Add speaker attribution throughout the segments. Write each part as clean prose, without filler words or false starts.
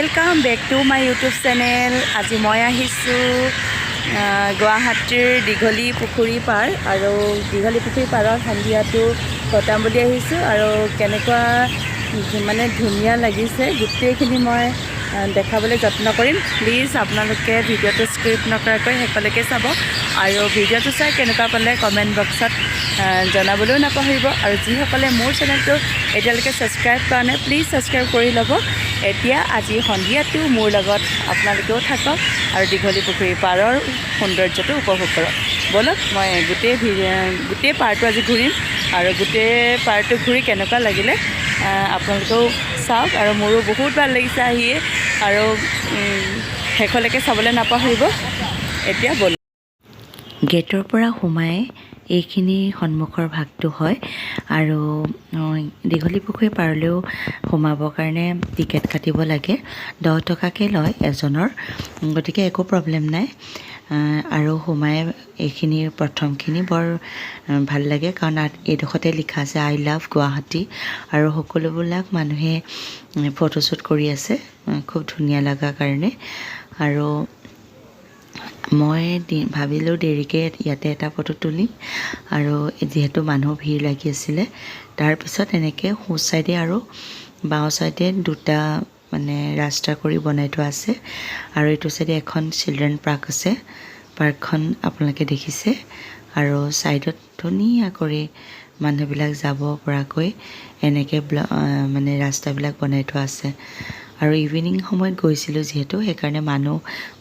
Speaker 1: Welcome back to my YouTube channel. आज मैं गुवाहाटीर दीघली पुखुरी पार और दीघली पुखुरी पारर सन्धियातो कटाम बुली और केनेकुवा माने धुनिया लागिसे गोटेइखिनि मैं देखाबले यत्न करिम। प्लिज आपनालोके भिडिओটো स्क्रिप्ट नकराकै हेकলৈকে चाब और भिडिओটো चाइ केनेकुवा पाले कमेन्ट बक्सत जनाबলৈও नापाहरिब और जिসকলে मोर चेनेलটো एतियाলৈকে सब्सक्राइब কৰা নাই प्लिज सब्सक्राइब কৰি ল'ব। এতিয়া আজি সন্ধিয়াটো মোৰ লগত আপোনালোকেও থাকক আৰু দীঘলী পুখুৰী পাৰৰ সৌন্দৰ্যটো উপভোগ কৰক। বলক মই গোটেই পাৰটো আজি ঘূৰিম আৰু গোটেই পাৰটো ঘূৰি কেনেকুৱা লাগিলে আপোনালোকেও চাওক আৰু মোৰো বহুত ভাল লাগিছে আহিয়ে আৰু শেষলৈকে চাবলৈ নাপাহৰিব। এতিয়া বলক গেটৰ পৰা সোমাই এইখিনি সন্মুখৰ ভাগটো হয় আৰু দীঘলী পুখুৰী পাৰলৈও সোমাবৰ কাৰণে টিকেট কাটিব লাগে। 10 টকাকৈ লয় এজনৰ, গতিকে একো প্ৰব্লেম নাই। আৰু সোমাই এইখিনি প্ৰথমখিনি বৰ ভাল লাগে কাৰণ এইডোখৰতে লিখা আছে আই লাভ গুৱাহাটী আৰু সকলোবিলাক মানুহে ফটোশ্বুট কৰি আছে খুব ধুনীয়া লগা কাৰণে। আৰু মই ভাবিলোঁ দেৰিকৈ ইয়াতে এটা ফটো তুলিম আৰু যিহেতু মানুহ ভিৰ লাগি আছিলে তাৰপিছত এনেকৈ সোঁ চাইডে আৰু বাওঁ চাইডে দুটা মানে ৰাস্তা কৰি বনাই থোৱা আছে আৰু এইটো চাইডে এখন চিলড্ৰেন পাৰ্ক আছে। পাৰ্কখন আপোনালোকে দেখিছে আৰু চাইডত ধুনীয়া কৰি মানুহবিলাক যাব পৰাকৈ এনেকৈ মানে ৰাস্তাবিলাক বনাই থোৱা আছে। আৰু ইভিনিং সময়ত গৈছিলোঁ যিহেতু সেইকাৰণে মানুহ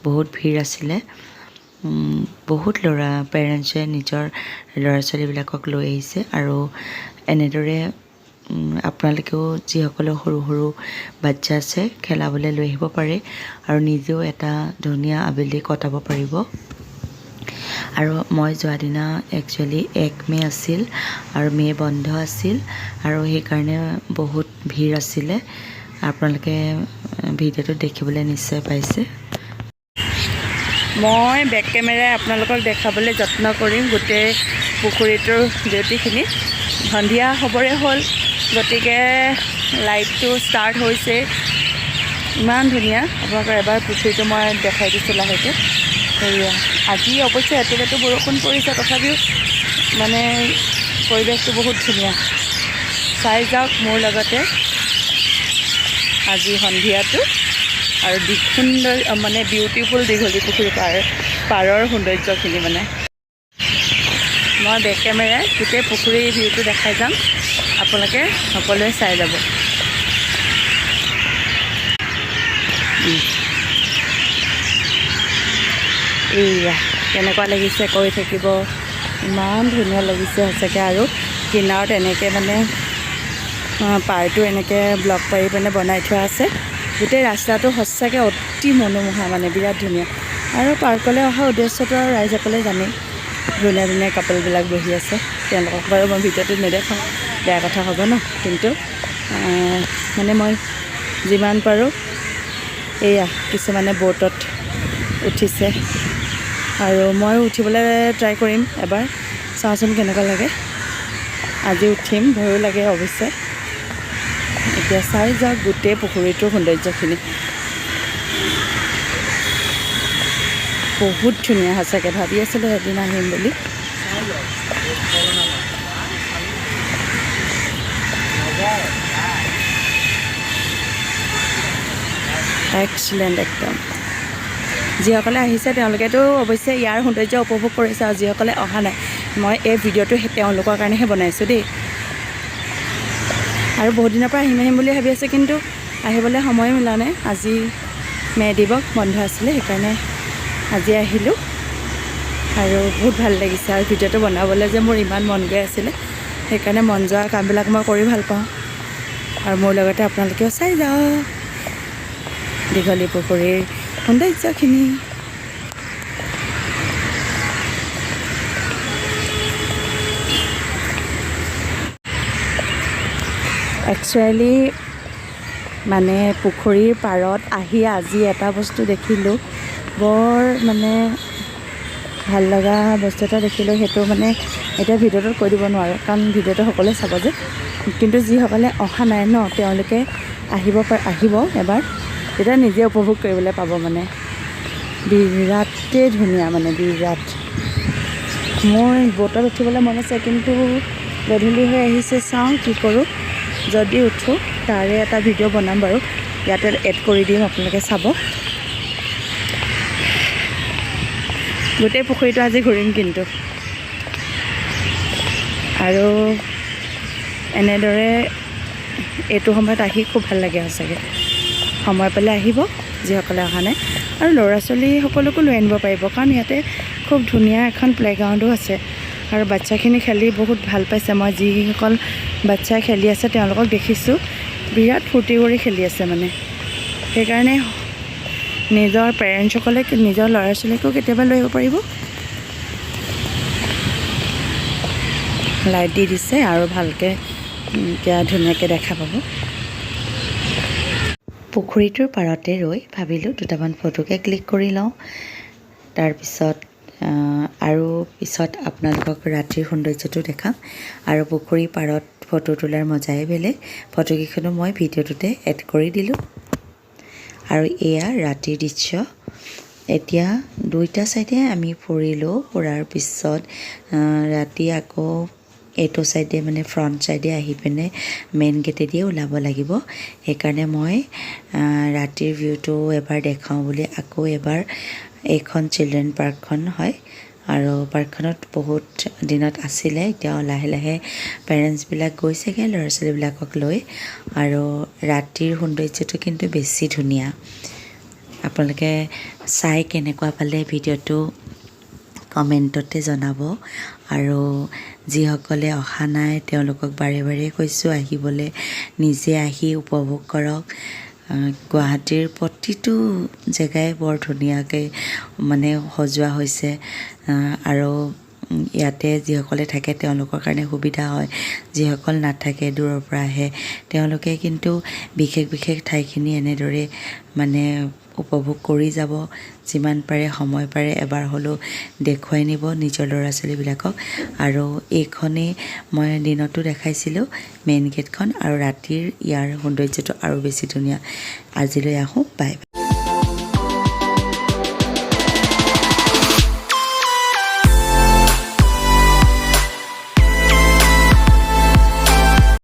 Speaker 1: বহুত ভিৰ আছিলে। বহুত পেৰেণ্টছে নিজৰ ল'ৰা ছোৱালীবিলাকক লৈ আহিছে আৰু এনেদৰে আপোনালোকেও যিসকলৰ সৰু সৰু বাচ্চা আছে খেলাবলৈ লৈ আহিব পাৰে আৰু নিজেও এটা ধুনীয়া আবেলি কটাব পাৰিব। আৰু মই যোৱা দিনা একচুৱেলি 1 মে আছিল আৰু মে বন্ধ আছিল আৰু সেইকাৰণে বহুত ভিৰ আছিলে। আপোনালোকে ভিডিঅ'টো দেখিবলৈ নিশ্চয় পাইছে। মই বেক কেমেৰাই আপোনালোকক দেখাবলৈ যত্ন কৰিম গোটেই পুখুৰীটোৰ বিউটিখিনি। সন্ধিয়া হ'বৰে হ'ল গতিকে লাইটটো ষ্টাৰ্ট হৈছে, ইমান ধুনীয়া। আপোনালোকক এবাৰ পুখুৰীটো মই দেখাই দিছোঁ লাহেকৈ। সেয়া আজি অৱশ্যে এটোলেতো বৰষুণ পৰিছে, তথাপিও মানে পৰিৱেশটো বহুত ধুনীয়া। চাই যাওক মোৰ লগতে আজি সন্ধিয়াটো আৰু সুন্দৰ মানে বিউটিফুল দীঘলী পুখুৰী পাৰৰ সৌন্দৰ্যখিনি। মানে মই বেক কেমেৰাই গোটেই পুখুৰীৰ ভিউটো দেখাই যাম, আপোনালোকে সকলোৱে চাই যাব। এইয়া কেনেকুৱা লাগিছে কৈ থাকিব, ইমান ধুনীয়া লাগিছে সঁচাকৈ। আৰু কিনাৰত এনেকৈ মানে পাৰটো এনেকৈ ব্লক পাৰি মানে বনাই থোৱা আছে। গোটেই ৰাস্তাটো সঁচাকৈ অতি মনোমোহা, মানে বিৰাট ধুনীয়া। আৰু পাৰ্কলৈ অহা উদ্দেশ্যটো আৰু ৰাইজসকলে জানেই, ধুনীয়া ধুনীয়া কাপলবিলাক বহি আছে। তেওঁলোকক বাৰু মই ভিডিঅ'টো নেদেখাওঁ, বেয়া কথা হ'ব ন, কিন্তু মানে মই যিমান পাৰোঁ এয়া কিছুমানে ব'টত উঠিছে আৰু ময়ো উঠিবলৈ ট্ৰাই কৰিম এবাৰ, চাওঁচোন কেনেকুৱা লাগে। আজি উঠিম, ভয়ো লাগে অৱশ্যে। এতিয়া চাই যাওক গোটেই পুখুৰীটোৰ সৌন্দৰ্যখিনি, বহুত ধুনীয়া সঁচাকৈ। ভাবি আছিলোঁ এদিন আহিম বুলি। এক্সিলেণ্ট একদম। যিসকলে আহিছে তেওঁলোকেতো অৱশ্যে ইয়াৰ সৌন্দৰ্য উপভোগ কৰিছে, আৰু যিসকলে অহা নাই মই এই ভিডিঅ'টো তেওঁলোকৰ কাৰণেহে বনাইছোঁ দেই। আৰু বহুত দিনৰ পৰা আহিম বুলি ভাবি আছোঁ, কিন্তু আহিবলৈ সময় মিলা নাই। আজি মে দিৱস বন্ধ আছিলে, সেইকাৰণে আজি আহিলোঁ আৰু বহুত ভাল লাগিছে। আৰু ভিডিঅ'টো বনাবলৈ যে মোৰ ইমান মন গৈ আছিলে, সেইকাৰণে মন যোৱা কামবিলাক মই কৰি ভাল পাওঁ। আৰু মোৰ লগতে আপোনালোকেও চাই যাওক দীঘলী পুখুৰীৰ সৌন্দৰ্যখিনি। একচুৱেলি মানে পুখুৰীৰ পাৰত আহি আজি এটা বস্তু দেখিলোঁ, বৰ মানে ভাল লগা বস্তু এটা দেখিলোঁ। সেইটো মানে এতিয়া ভিডিঅ'টোত কৈ দিব নোৱাৰোঁ কাৰণ ভিডিঅ'টো সকলোৱে চাব যে, কিন্তু যিসকলে অহা নাই ন তেওঁলোকে আহিব এবাৰ তেতিয়া নিজে উপভোগ কৰিবলৈ পাব মানে বিৰাটেই ধুনীয়া মানে বিৰাট মোৰ ব'টত উঠিবলৈ মন আছে কিন্তু গধূলি হৈ আহিছে চাওঁ কি কৰোঁ যদি উঠোঁ তাৰে এটা ভিডিঅ' বনাম বাৰু ইয়াতে এড কৰি দিম আপোনালোকে চাব গোটেই পুখুৰীটো আজি ঘূৰিম কিন্তু আৰু এনেদৰে এইটো সময়ত আহি খুব ভাল লাগে সঁচাকৈ সময় পালে আহিব যিসকলে অহা নাই আৰু ল'ৰা ছোৱালী সকলোকো লৈ আনিব পাৰিব কাৰণ ইয়াতে খুব ধুনীয়া এখন প্লেগ্ৰাউণ্ডো আছে আৰু বাচ্ছাখিনি খেলি বহুত ভাল পাইছে মই যিসকল বাচ্ছা খেলি আছে তেওঁলোকক দেখিছোঁ বিৰাট ফূৰ্তি কৰি খেলি আছে মানে সেইকাৰণে নিজৰ পেৰেণ্টছসকলে নিজৰ ল'ৰা ছোৱালীকো কেতিয়াবা লৈ আহিব পাৰিব লাইট দি দিছে আৰু ভালকৈ এতিয়া ধুনীয়াকৈ দেখা পাব পুখুৰীটোৰ পাৰতে ৰৈ ভাবিলোঁ দুটামান ফটোকে ক্লিক কৰি লওঁ তাৰপিছত আৰু পিছত আপোনালোকক ৰাতিৰ সৌন্দৰ্যটো দেখাম আৰু পুখুৰীৰ পাৰত ফটো তোলাৰ মজাই বেলেগ ফটোকেইখনো মই ভিডিঅ'টোতে এড কৰি দিলোঁ আৰু এয়া ৰাতিৰ দৃশ্য এতিয়া দুইটা চাইডে আমি ফুৰিলোঁ ফুৰাৰ পিছত ৰাতি আকৌ এইটো চাইডে মানে ফ্ৰণ্ট চাইডে আহি পিনে মেইন গেটেদিয়ে ওলাব লাগিব সেইকাৰণে মই ৰাতিৰ ভিউটো এবাৰ দেখাওঁ বুলি আকৌ এবাৰ এইখন চিলড্ৰেন পাৰ্কখন হয় আৰু পাৰ্কখনত বহুত দিনত আছিলে এতিয়া লাহে লাহে পেৰেণ্টছবিলাক গৈছেগৈ ল'ৰা ছোৱালীবিলাকক লৈ আৰু ৰাতিৰ সৌন্দৰ্যটো কিন্তু বেছি ধুনীয়া আপোনালোকে চাই কেনেকুৱা পালে ভিডিঅ'টো কমেণ্টতে জনাব আৰু যিসকলে অহা নাই তেওঁলোকক বাৰে বাৰে কৈছোঁ আহিবলৈ নিজে আহি উপভোগ কৰক গুৱাহাটীৰ প্ৰতিটো জেগাই বৰ ধুনীয়াকৈ মানে সজোৱা হৈছে আৰু ইয়াতে যিসকলে থাকে তেওঁলোকৰ কাৰণে সুবিধা হয় যিসকল নাথাকে দূৰৰ পৰা আহে তেওঁলোকে কিন্তু বিশেষ বিশেষ ঠাইখিনি এনেদৰে মানে উপভোগ কৰি যাব যিমান পাৰে সময় পাৰে এবাৰ হ'লেও দেখুৱাই নিব নিজৰ ল'ৰা ছোৱালীবিলাকক আৰু এইখনেই মই দিনতো দেখাইছিলোঁ মেইন গেটখন আৰু ৰাতিৰ ইয়াৰ সৌন্দৰ্যটো আৰু বেছি ধুনীয়া আজিলৈ আহোঁ বাই বাই